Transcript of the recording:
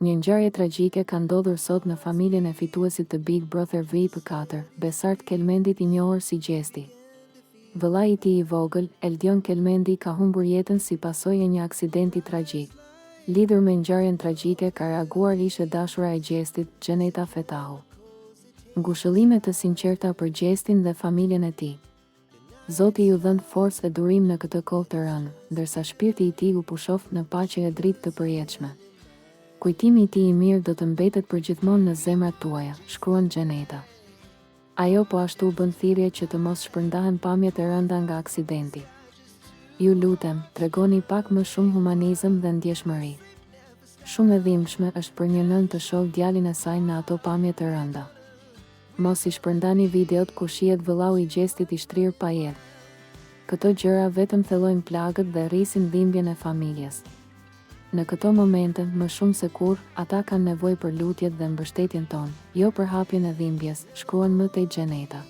Një ngjarje tragjike ka ndodhur sot në familjen e fituesit të Big Brother VIP4, Besart Kelmendit, i njohur si Gjesti. Vëllai i tij i vogël, Eldion Kelmendi, ka humbur jetën si pasojë e një aksidenti tragjik. Lidhur me ngjarjen tragjike ka reaguar ishe dashura e Gjestit, Xheneta Fetahu. Ngushëllime të sinqerta për Gjestin dhe familjen e tij. Zoti ju dhënë forcë dhe durim në këtë kohë të rënë, ndërsa shpirti i tij u pushoft në paqe e dritë të përjetshme. Kujtimi i tij i mirë do të mbetet përgjithmonë në zemrat tuaja, shkruan Xheneta. Ajo po ashtu bën thirrje që të mos shpërndahen pamjet e rënda nga aksidenti. Ju lutem, tregoni pak më shumë humanizëm dhe ndjeshmëri. Shumë e dhimbshme është për një nënë të shohë djalin e saj në ato pamje të rënda. Mos i shpërndani videot ku shihet vëllau i Gjestit i shtrirë pa jetë. Këto gjëra vetëm thellojnë plagët dhe rrisin dhimbjen e familjes. Në këto momente, më shumë se kur, ata kanë nevojë për lutjet dhe mbështetjen tonë, jo për hapjen e dhimbjes, shkruan më tej Xheneta.